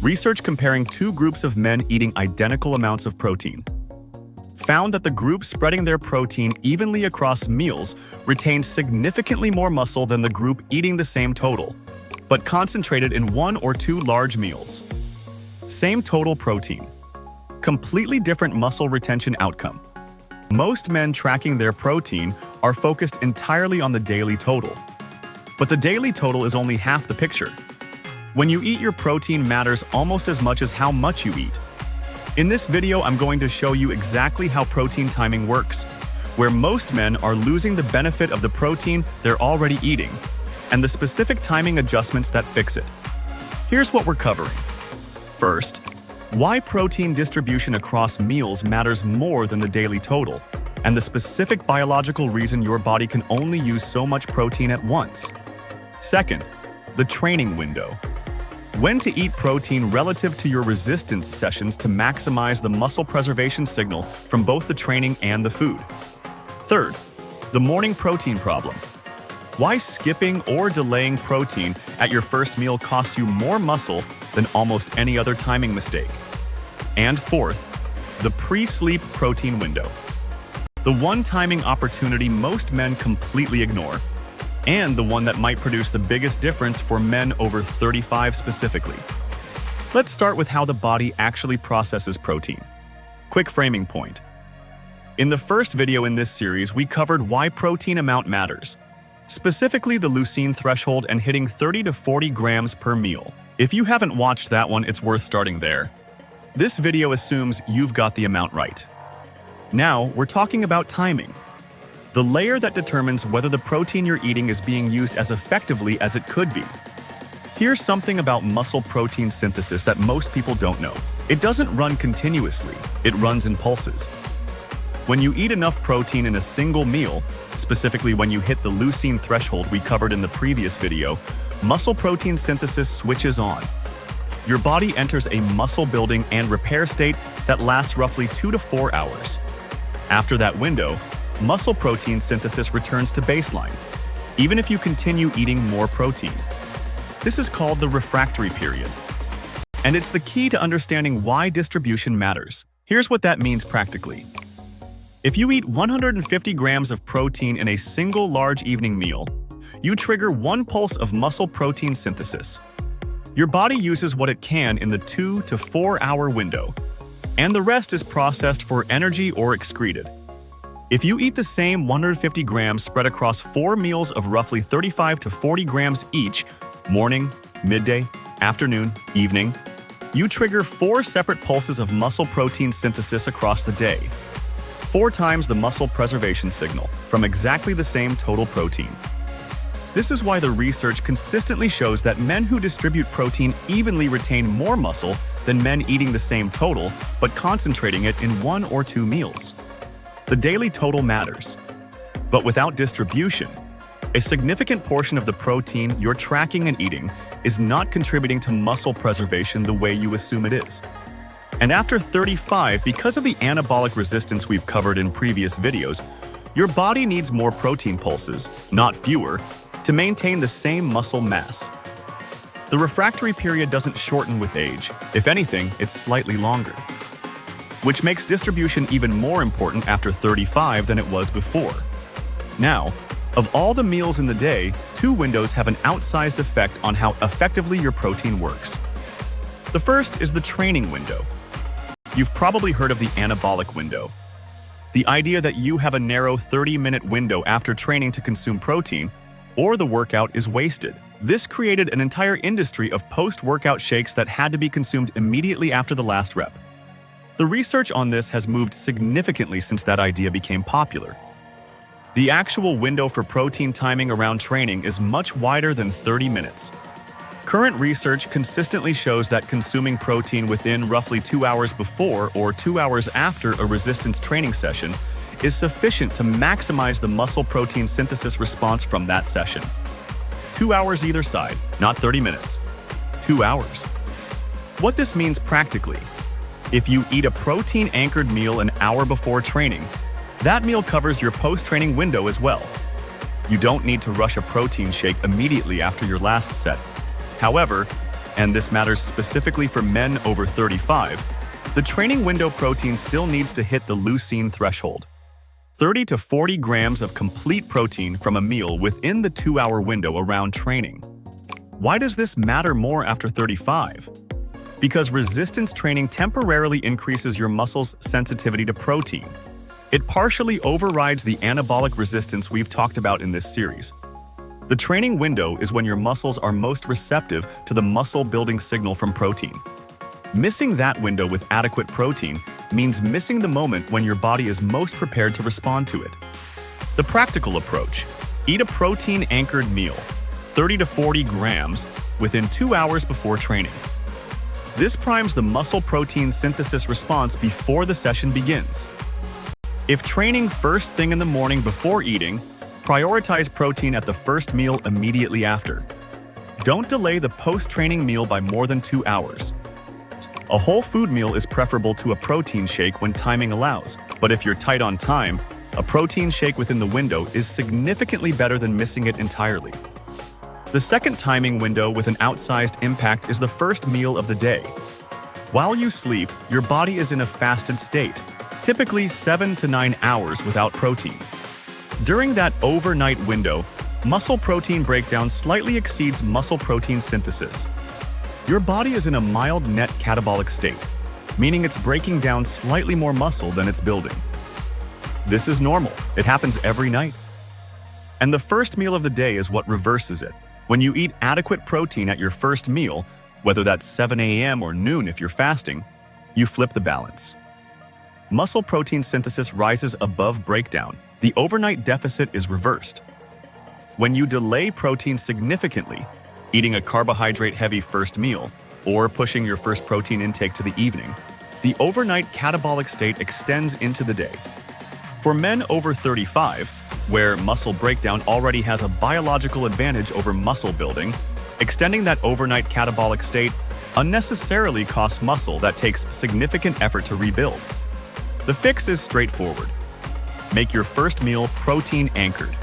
Research comparing two groups of men eating identical amounts of protein found that the group spreading their protein evenly across meals retained significantly more muscle than the group eating the same total, but concentrated in one or two large meals. Same total protein. Completely different muscle retention outcome. Most men tracking their protein are focused entirely on the daily total. But the daily total is only half the picture. When you eat, your protein matters almost as much as how much you eat. In this video, I'm going to show you exactly how protein timing works, where most men are losing the benefit of the protein they're already eating, and the specific timing adjustments that fix it. Here's what we're covering. First, why protein distribution across meals matters more than the daily total, and the specific biological reason your body can only use so much protein at once. Second, the training window. When to eat protein relative to your resistance sessions to maximize the muscle preservation signal from both the training and the food. Third, the morning protein problem. Why skipping or delaying protein at your first meal costs you more muscle than almost any other timing mistake. And fourth, the pre-sleep protein window. The one timing opportunity most men completely ignore, and the one that might produce the biggest difference for men over 35 specifically. Let's start with how the body actually processes protein. Quick framing point. In the first video in this series, we covered why protein amount matters, specifically the leucine threshold and hitting 30 to 40 grams per meal. If you haven't watched that one, it's worth starting there. This video assumes you've got the amount right. Now, we're talking about timing. The layer that determines whether the protein you're eating is being used as effectively as it could be. Here's something about muscle protein synthesis that most people don't know. It doesn't run continuously, it runs in pulses. When you eat enough protein in a single meal, specifically when you hit the leucine threshold we covered in the previous video, muscle protein synthesis switches on. Your body enters a muscle building and repair state that lasts roughly 2 to 4 hours. After that window, muscle protein synthesis returns to baseline, even if you continue eating more protein. This is called the refractory period. And it's the key to understanding why distribution matters. Here's what that means practically. If you eat 150 grams of protein in a single large evening meal, you trigger one pulse of muscle protein synthesis. Your body uses what it can in the 2 to 4 hour window, and the rest is processed for energy or excreted. If you eat the same 150 grams spread across 4 meals of roughly 35 to 40 grams each, morning, midday, afternoon, evening, you trigger 4 separate pulses of muscle protein synthesis across the day. 4 times the muscle preservation signal from exactly the same total protein. This is why the research consistently shows that men who distribute protein evenly retain more muscle than men eating the same total, but concentrating it in 1 or 2 meals. The daily total matters, but without distribution, a significant portion of the protein you're tracking and eating is not contributing to muscle preservation the way you assume it is. And after 35, because of the anabolic resistance we've covered in previous videos, your body needs more protein pulses, not fewer, to maintain the same muscle mass. The refractory period doesn't shorten with age. If anything, it's slightly longer, which makes distribution even more important after 35 than it was before. Now, of all the meals in the day, 2 windows have an outsized effect on how effectively your protein works. The first is the training window. You've probably heard of the anabolic window. The idea that you have a narrow 30-minute window after training to consume protein, or the workout is wasted. This created an entire industry of post-workout shakes that had to be consumed immediately after the last rep. The research on this has moved significantly since that idea became popular. The actual window for protein timing around training is much wider than 30 minutes. Current research consistently shows that consuming protein within roughly 2 hours before or 2 hours after a resistance training session is sufficient to maximize the muscle protein synthesis response from that session. 2 hours either side, not 30 minutes. 2 hours. What this means practically: if you eat a protein-anchored meal an hour before training, that meal covers your post-training window as well. You don't need to rush a protein shake immediately after your last set. However, and this matters specifically for men over 35, the training window protein still needs to hit the leucine threshold. 30 to 40 grams of complete protein from a meal within the 2-hour window around training. Why does this matter more after 35? Because resistance training temporarily increases your muscle's sensitivity to protein. It partially overrides the anabolic resistance we've talked about in this series. The training window is when your muscles are most receptive to the muscle-building signal from protein. Missing that window with adequate protein means missing the moment when your body is most prepared to respond to it. The practical approach: eat a protein-anchored meal, 30 to 40 grams, within 2 hours before training. This primes the muscle protein synthesis response before the session begins. If training first thing in the morning before eating, prioritize protein at the first meal immediately after. Don't delay the post-training meal by more than 2 hours. A whole food meal is preferable to a protein shake when timing allows, but if you're tight on time, a protein shake within the window is significantly better than missing it entirely. The second timing window with an outsized impact is the first meal of the day. While you sleep, your body is in a fasted state, typically 7 to 9 hours without protein. During that overnight window, muscle protein breakdown slightly exceeds muscle protein synthesis. Your body is in a mild net catabolic state, meaning it's breaking down slightly more muscle than it's building. This is normal. It happens every night. And the first meal of the day is what reverses it. When you eat adequate protein at your first meal, whether that's 7 a.m. or noon if you're fasting, you flip the balance. Muscle protein synthesis rises above breakdown. The overnight deficit is reversed. When you delay protein significantly, eating a carbohydrate-heavy first meal, or pushing your first protein intake to the evening, the overnight catabolic state extends into the day. For men over 35, where muscle breakdown already has a biological advantage over muscle building, extending that overnight catabolic state unnecessarily costs muscle that takes significant effort to rebuild. The fix is straightforward. Make your first meal protein anchored.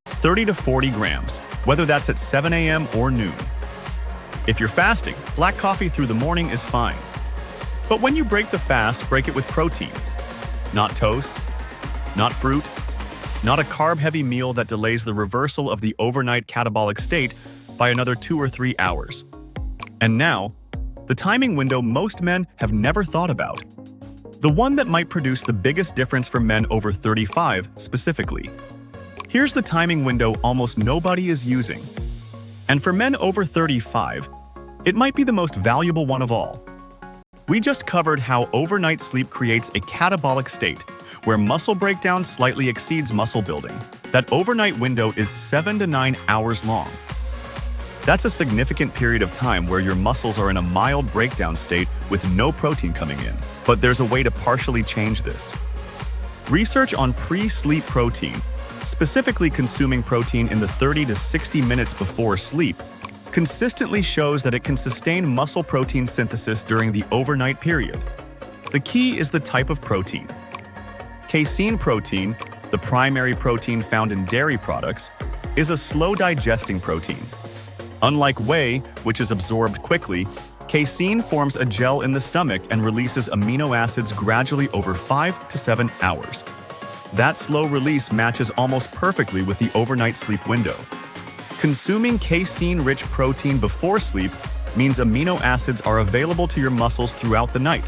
30 to 40 grams, whether that's at 7 a.m. or noon. If you're fasting, black coffee through the morning is fine. But when you break the fast, break it with protein. Not toast, not fruit, not a carb-heavy meal that delays the reversal of the overnight catabolic state by another 2 or 3 hours. And now, the timing window most men have never thought about. The one that might produce the biggest difference for men over 35 specifically. Here's the timing window almost nobody is using. And for men over 35, it might be the most valuable one of all. We just covered how overnight sleep creates a catabolic state, where muscle breakdown slightly exceeds muscle building. That overnight window is 7 to 9 hours long. That's a significant period of time where your muscles are in a mild breakdown state with no protein coming in. But there's a way to partially change this. Research on pre-sleep protein, specifically consuming protein in the 30 to 60 minutes before sleep, consistently shows that it can sustain muscle protein synthesis during the overnight period. The key is the type of protein. Casein protein, the primary protein found in dairy products, is a slow-digesting protein. Unlike whey, which is absorbed quickly, casein forms a gel in the stomach and releases amino acids gradually over 5 to 7 hours. That slow release matches almost perfectly with the overnight sleep window. Consuming casein-rich protein before sleep means amino acids are available to your muscles throughout the night,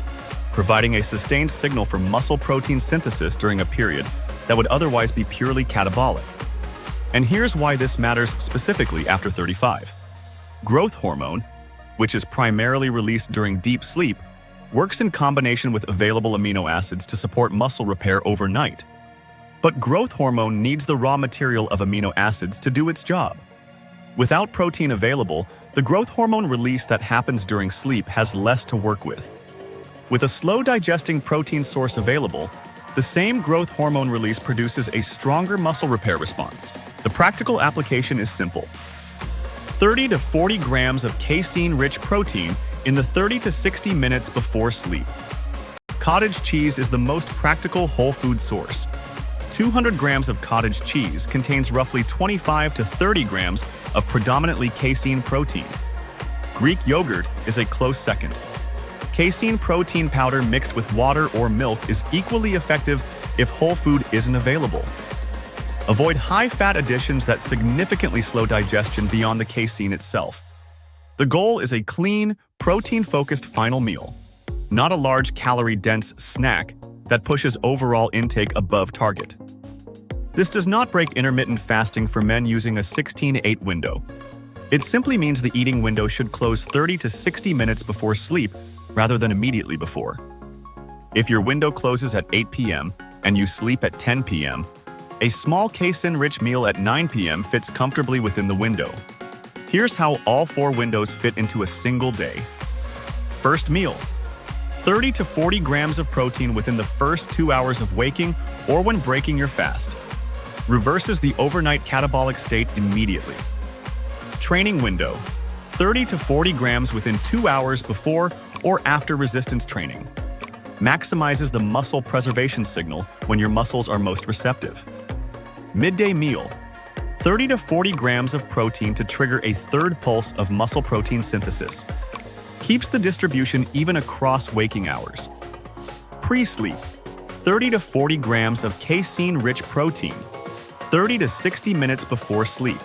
providing a sustained signal for muscle protein synthesis during a period that would otherwise be purely catabolic. And here's why this matters specifically after 35. Growth hormone, which is primarily released during deep sleep, works in combination with available amino acids to support muscle repair overnight. But growth hormone needs the raw material of amino acids to do its job. Without protein available, the growth hormone release that happens during sleep has less to work with. With a slow-digesting protein source available, the same growth hormone release produces a stronger muscle repair response. The practical application is simple. 30 to 40 grams of casein-rich protein in the 30 to 60 minutes before sleep. Cottage cheese is the most practical whole food source. 200 grams of cottage cheese contains roughly 25 to 30 grams of predominantly casein protein. Greek yogurt is a close second. Casein protein powder mixed with water or milk is equally effective if whole food isn't available. Avoid high-fat additions that significantly slow digestion beyond the casein itself. The goal is a clean, protein-focused final meal, not a large calorie-dense snack that pushes overall intake above target. This does not break intermittent fasting for men using a 16-8 window. It simply means the eating window should close 30 to 60 minutes before sleep rather than immediately before. If your window closes at 8 p.m. and you sleep at 10 p.m., a small casein-rich meal at 9 p.m. fits comfortably within the window. Here's how all 4 windows fit into a single day. First meal: 30 to 40 grams of protein within the first 2 hours of waking or when breaking your fast. Reverses the overnight catabolic state immediately. Training window: 30 to 40 grams within 2 hours before or after resistance training. Maximizes the muscle preservation signal when your muscles are most receptive. Midday meal: 30 to 40 grams of protein to trigger a third pulse of muscle protein synthesis. Keeps the distribution even across waking hours. Pre-sleep: 30 to 40 grams of casein-rich protein, 30 to 60 minutes before sleep.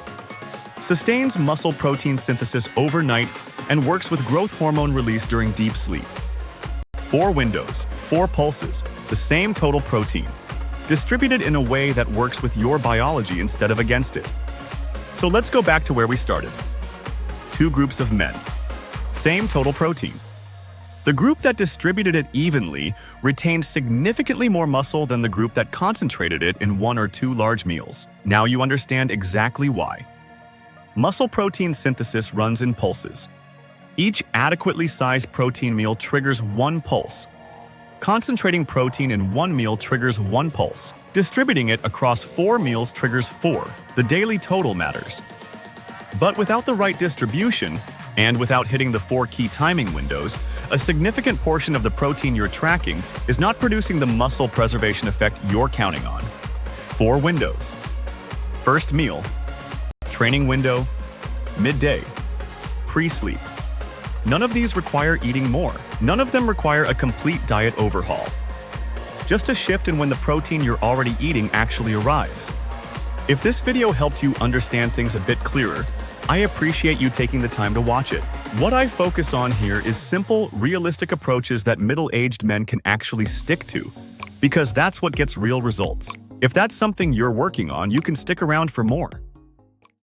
Sustains muscle protein synthesis overnight and works with growth hormone release during deep sleep. 4 windows, 4 pulses, the same total protein, distributed in a way that works with your biology instead of against it. So let's go back to where we started. 2 groups of men. Same total protein. The group that distributed it evenly retained significantly more muscle than the group that concentrated it in 1 or 2 large meals. Now you understand exactly why. Muscle protein synthesis runs in pulses. Each adequately sized protein meal triggers 1 pulse. Concentrating protein in 1 meal triggers 1 pulse. Distributing it across 4 meals triggers 4. The daily total matters. But without the right distribution, and without hitting the 4 key timing windows, a significant portion of the protein you're tracking is not producing the muscle preservation effect you're counting on. 4 windows. First meal, training window, midday, pre-sleep. None of these require eating more. None of them require a complete diet overhaul. Just a shift in when the protein you're already eating actually arrives. If this video helped you understand things a bit clearer, I appreciate you taking the time to watch it. What I focus on here is simple, realistic approaches that middle-aged men can actually stick to, because that's what gets real results. If that's something you're working on, you can stick around for more.